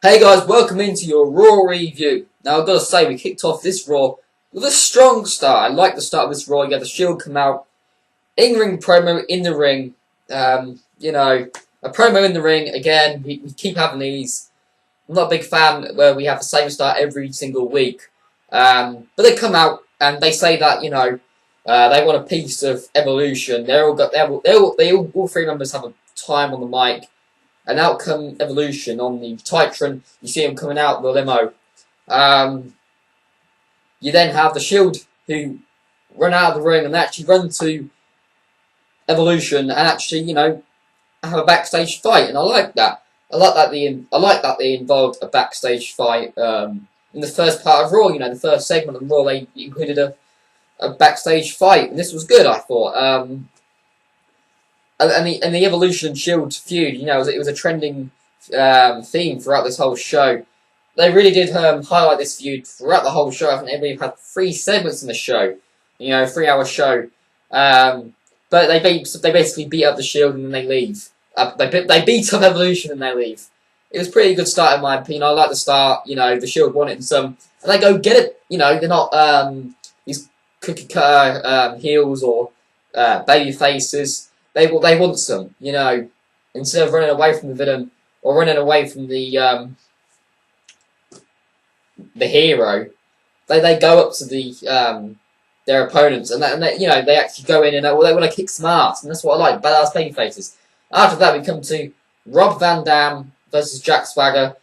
Hey guys, welcome into your Raw review. Now I've got to say, we kicked off this Raw with a strong start. I like the start of this Raw. You had the Shield come out, in-ring promo in the ring. A promo in the ring, again, we keep having these. I'm not a big fan where we have the same start every single week. But they come out and they say that, they want a piece of Evolution. All three members have a time on the mic. An outcome Evolution on the Titran. You see him coming out with the limo. You then have the Shield who run out of the ring and actually run to Evolution and actually, have a backstage fight. And I like that. I like that they involved a backstage fight. In the first part of Raw, the first segment of Raw, they included a backstage fight, and this was good, I thought. And the Evolution Shield feud, it was a trending theme throughout this whole show. They really did highlight this feud throughout the whole show. I think they've had 3 segments in the show, 3-hour show. But they basically beat up the Shield and then they leave. They beat up Evolution and they leave. It was a pretty good start in my opinion. I like the start. The Shield won it and some, and they go get it. They're not these cookie cutter heels or Babyfaces. They want some, instead of running away from the villain or running away from the hero, they go up to their opponents and they actually go in and they want to kick some ass, and that's what I like, badass babyfaces. After that, we come to Rob Van Dam versus Jack Swagger.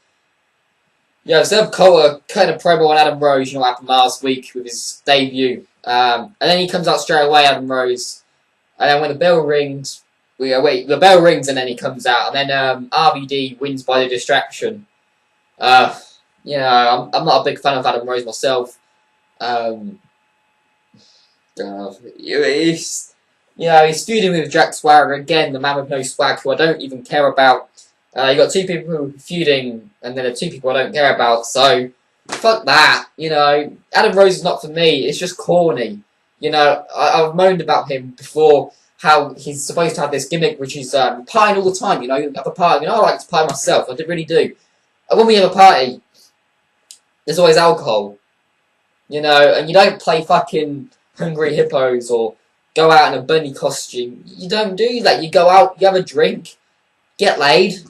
Zeb Coulter cutting a promo on Adam Rose, what happened last week with his debut, and then he comes out straight away, Adam Rose. And then when the bell rings, the bell rings and then he comes out. And then RVD wins by the distraction. I'm not a big fan of Adam Rose myself. He's feuding with Jack Swagger again, the man with no swag, who I don't even care about. You got 2 people who are feuding, and then the 2 people I don't care about. So fuck that. Adam Rose is not for me. It's just corny. I've moaned about him before, how he's supposed to have this gimmick which is partying all the time, you have a party. I like to party myself, I really do. And when we have a party, there's always alcohol, and you don't play fucking Hungry Hippos or go out in a bunny costume. You don't do that. You go out, you have a drink, get laid,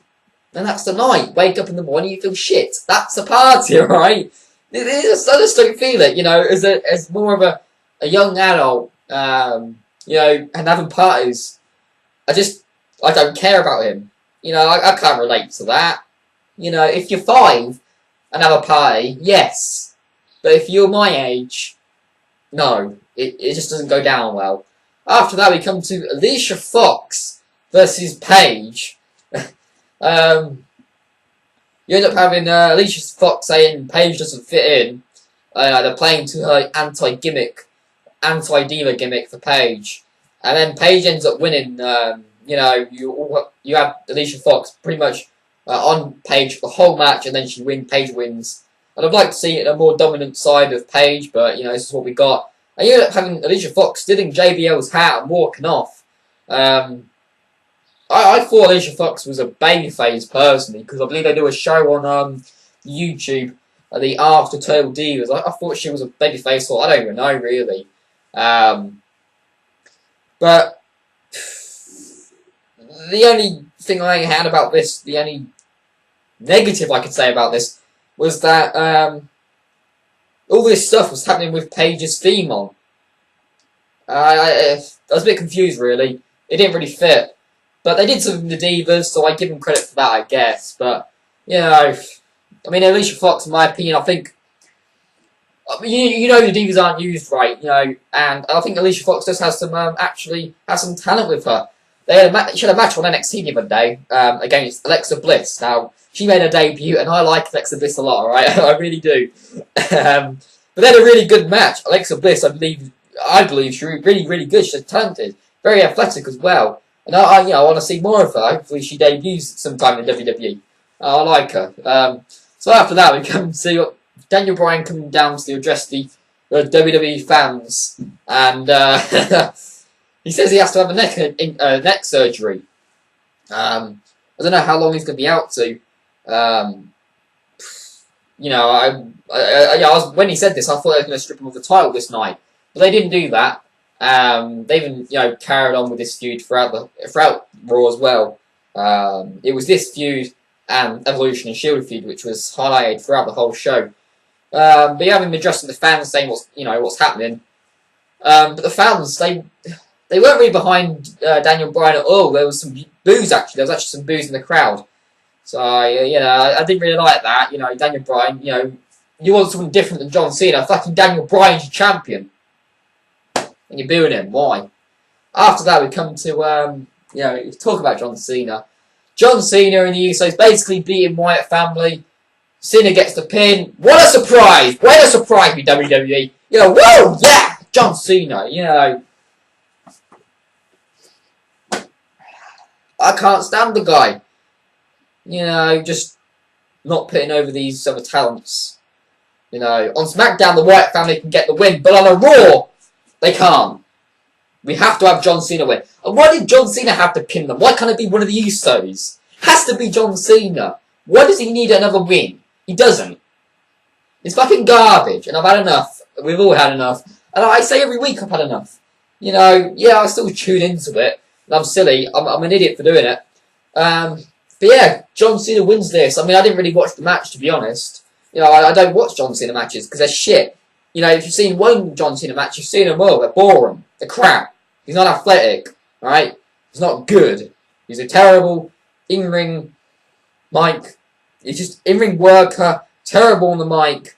and that's the night. Wake up in the morning, you feel shit. That's a party, alright? I just don't feel it, as more of a young adult, and having parties. I don't care about him. I can't relate to that. If you're 5 and have a party, yes. But if you're my age, no. It just doesn't go down well. After that, we come to Alicia Fox versus Paige. You end up having Alicia Fox saying Paige doesn't fit in. They're playing to her anti-diva gimmick for Paige, and then Paige ends up winning. You have Alicia Fox pretty much on Paige the whole match, and then Paige wins. And I'd like to see it a more dominant side of Paige, but this is what we got. And you end up having Alicia Fox stealing JBL's hat and walking off. I thought Alicia Fox was a babyface personally, because I believe they do a show on YouTube, the After Turtle Divas. I thought she was a babyface, or I don't even know really. But the only thing I had about this, the only negative I could say about this, was that all this stuff was happening with Paige's theme on. I was a bit confused really. It didn't really fit. But they did something with the Divas, so I give them credit for that, I guess. But, Alicia Fox, in my opinion, I think, the Divas aren't used right, and I think Alicia Fox just has some, actually has some talent with her. She had a match on NXT the other day, against Alexa Bliss. Now, she made her debut, and I like Alexa Bliss a lot, alright? I really do. But they had a really good match. Alexa Bliss, I believe she's really, really good. She's talented. Very athletic as well. And I want to see more of her. Hopefully she debuts sometime in WWE. I like her. So after that, we come to Daniel Bryan coming down to address the WWE fans, and he says he has to have a neck surgery. I don't know how long he's going to be out to. you know, when he said this, I thought they were going to strip him of the title this night, but they didn't do that. They even, you know, carried on with this feud throughout Raw as well. It was this feud and Evolution and Shield feud which was highlighted throughout the whole show. But you have him addressing the fans, saying what's happening. But the fans, they weren't really behind Daniel Bryan at all. There was some boos actually. There was actually some boos in the crowd. So you know, I didn't really like that. You know, Daniel Bryan. You know, you want someone different than John Cena. Fucking Daniel Bryan's your champion, and you're booing him. Why? After that, we come to you know, talk about John Cena. John Cena and the Usos basically beating Wyatt family. Cena gets the pin. What a surprise! What a surprise with WWE. You know, whoa, yeah, John Cena. You know, I can't stand the guy. You know, just not putting over these other talents. You know, on SmackDown, the Wyatt family can get the win, but on a Raw, they can't. We have to have John Cena win. And why did John Cena have to pin them? Why can't it be one of the Usos? Has to be John Cena. Why does he need another win? He doesn't. It's fucking garbage, and I've had enough. We've all had enough. And I say every week I've had enough. You know, yeah, I still tune into it. And I'm silly. I'm an idiot for doing it. But yeah, John Cena wins this. I mean, I didn't really watch the match, to be honest. You know, I don't watch John Cena matches because they're shit. You know, if you've seen one John Cena match, you've seen them all. They're boring. They're crap. He's not athletic, right? He's not good. He's a terrible in-ring mic. He's just in-ring worker. Terrible on the mic.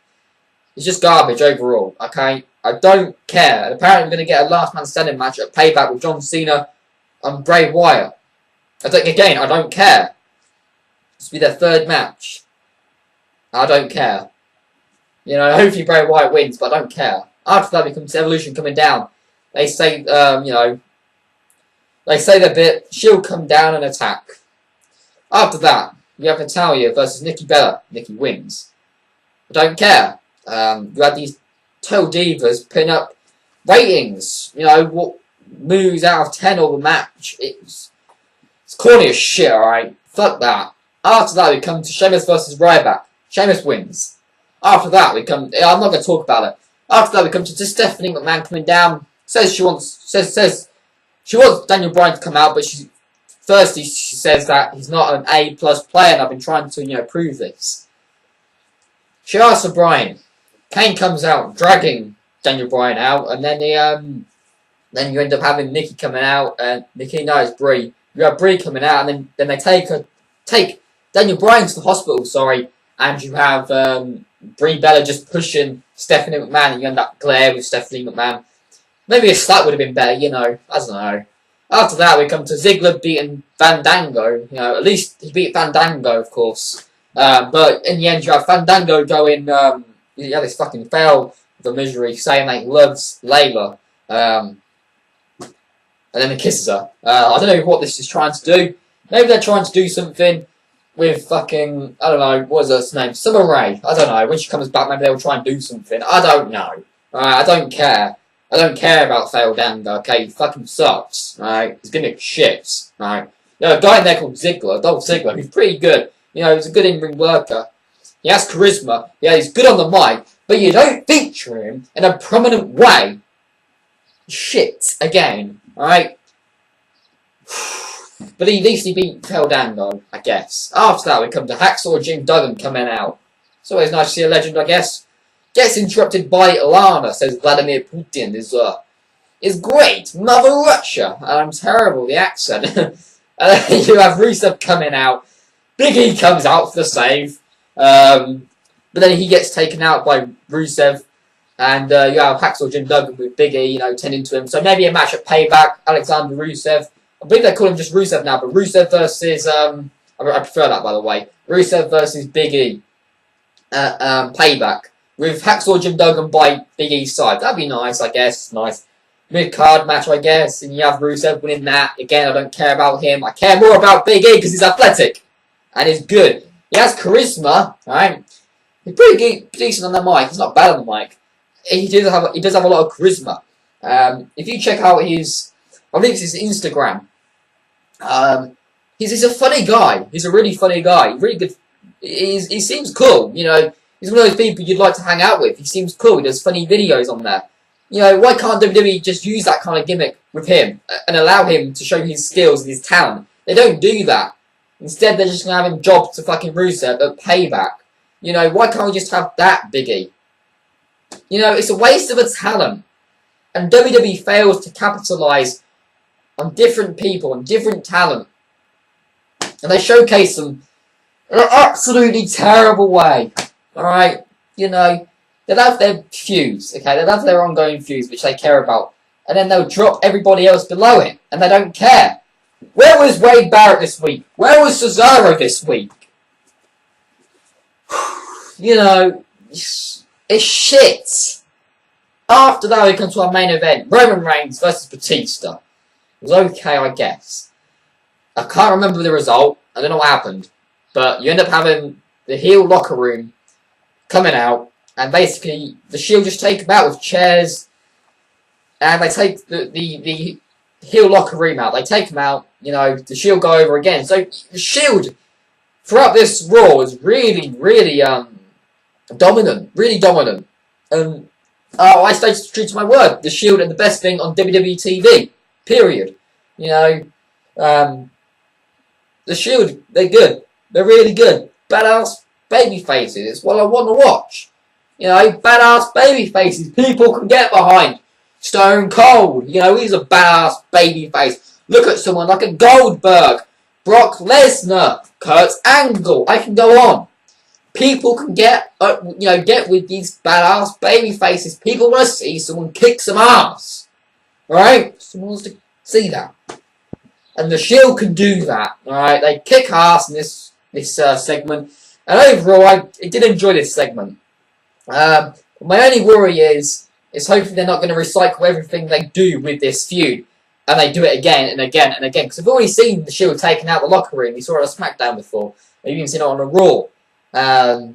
He's just garbage overall, okay? I don't care. And apparently I'm going to get a last man standing match at Payback with John Cena and Bray Wyatt. I don't care. This will be their third match. I don't care. You know, hopefully Bray Wyatt wins, but I don't care. After that becomes Evolution coming down. They say, you know, they say their bit. She'll come down and attack. After that, you have Natalya versus Nikki Bella. Nikki wins. I don't care. You had these total divas putting up ratings. You know, what moves out of 10 of the match. It's corny as shit, alright? Fuck that. After that, we come to Sheamus versus Ryback. Sheamus wins. After that, we come... I'm not going to talk about it. After that, we come to Stephanie McMahon coming down. Says she wants Daniel Bryan to come out, but she says that he's not an A+ player, and I've been trying to, you know, prove this. She asks for Bryan. Kane comes out, dragging Daniel Bryan out, and then then you end up having Nikki coming out, and Nikki knows Brie. You have Brie coming out, and then they take Daniel Bryan to the hospital, and you have Brie Bella just pushing Stephanie McMahon, and you end up glare with Stephanie McMahon. Maybe a slap would have been better, you know. I don't know. After that, we come to Ziggler beating Fandango. You know, at least he beat Fandango, of course. But in the end, you have Fandango going, yeah, this fucking fail the misery, saying that he loves Layla. And then he kisses her. I don't know what this is trying to do. Maybe they're trying to do something with fucking, I don't know, what is her name? Summer Rae. I don't know. When she comes back, maybe they'll try and do something. I don't know. I don't care. I don't care about Fandango, okay? He fucking sucks, alright? He's giving me shits, alright? You know, a guy in there called Ziggler, Dolph Ziggler, who's pretty good. You know, he's a good in-ring worker. He has charisma. Yeah, he's good on the mic. But you don't feature him in a prominent way. Shit, again, alright? But at least he beat Fandango, I guess. After that, we come to Hacksaw Jim Duggan coming out. It's always nice to see a legend, I guess. Gets interrupted by Lana, says Vladimir Putin is great, Mother Russia. I'm terrible, the accent. You have Rusev coming out. Big E comes out for the save. But then he gets taken out by Rusev. And you have Hacksaw Jim Duggan with Big E, you know, tending to him. So maybe a match at Payback, Alexander Rusev. I believe they call him just Rusev now, but Rusev versus, I prefer that, by the way. Rusev versus Big E. Payback. With Hacksaw Jim Duggan by Big E's side. That'd be nice, I guess. Nice mid-card match, I guess. And you have Rusev winning that. Again, I don't care about him. I care more about Big E because he's athletic. And he's good. He has charisma, right? He's pretty decent on the mic. He's not bad on the mic. He does have a lot of charisma. If you check out his... I think it's his Instagram. He's a funny guy. He's a really funny guy. Really good. He seems cool, you know. He's one of those people you'd like to hang out with. He seems cool. He does funny videos on there. You know, why can't WWE just use that kind of gimmick with him and allow him to show his skills and his talent? They don't do that. Instead, they're just going to have him job to fucking Rusev at Payback. You know, why can't we just have that biggie? You know, it's a waste of a talent. And WWE fails to capitalise on different people and different talent. And they showcase them in an absolutely terrible way. Alright? You know, they'll have their feuds, okay? They'll have their ongoing feuds, which they care about. And then they'll drop everybody else below it. And they don't care. Where was Wade Barrett this week? Where was Cesaro this week? You know, it's shit. After that, we come to our main event. Roman Reigns versus Batista. It was okay, I guess. I can't remember the result. I don't know what happened. But you end up having the heel locker room coming out. And basically, the Shield just take him out with chairs. And they take the heel locker room out. They take him out. You know, the Shield go over again. So, the Shield, throughout this Raw, is really, really, dominant. Really dominant. I stay true to my word. The Shield are the best thing on WWE TV. Period. You know, the Shield, they're good. They're really good. Badass babyfaces. It's what I want to watch. You know, badass babyfaces. People can get behind. Stone Cold. You know, he's a badass babyface. Look at someone like a Goldberg. Brock Lesnar. Kurt Angle. I can go on. People can get with these badass baby faces. People want to see someone kick some ass. Alright? Someone wants to see that. And the Shield can do that. Alright? They kick ass in this segment. And overall, I did enjoy this segment. My only worry is hopefully they're not going to recycle everything they do with this feud. And they do it again and again and again. Because I've already seen the Shield taking out the locker room. We saw it on SmackDown before. We've even seen it on a Raw. I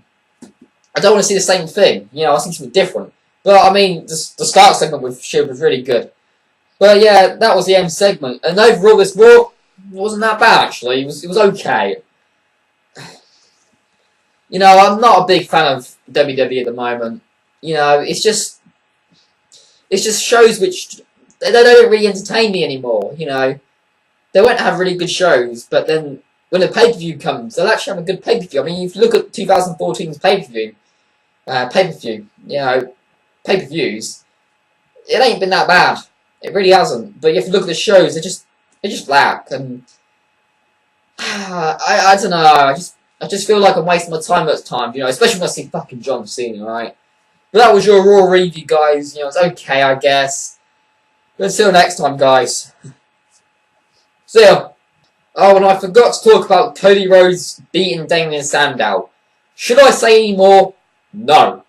don't want to see the same thing. You know, I want to see something different. But, I mean, the start segment with Shield was really good. But, yeah, that was the end segment. And overall, this Raw wasn't that bad, actually. It was okay. You know, I'm not a big fan of WWE at the moment. You know, it's just shows which they don't really entertain me anymore. You know, they won't have really good shows, but then when the pay-per-view comes, they'll actually have a good pay-per-view. I mean, if you look at 2014's pay-per-view, you know, pay-per-views, it ain't been that bad. It really hasn't. But if you look at the shows, they just lack. And I don't know. I just feel like I'm wasting my time at times, you know, especially when I see fucking John Cena, right? But that was your Raw review, guys. You know, it's okay, I guess. But until next time, guys. See ya. Oh, and I forgot to talk about Cody Rhodes beating Damien Sandow. Should I say any more? No.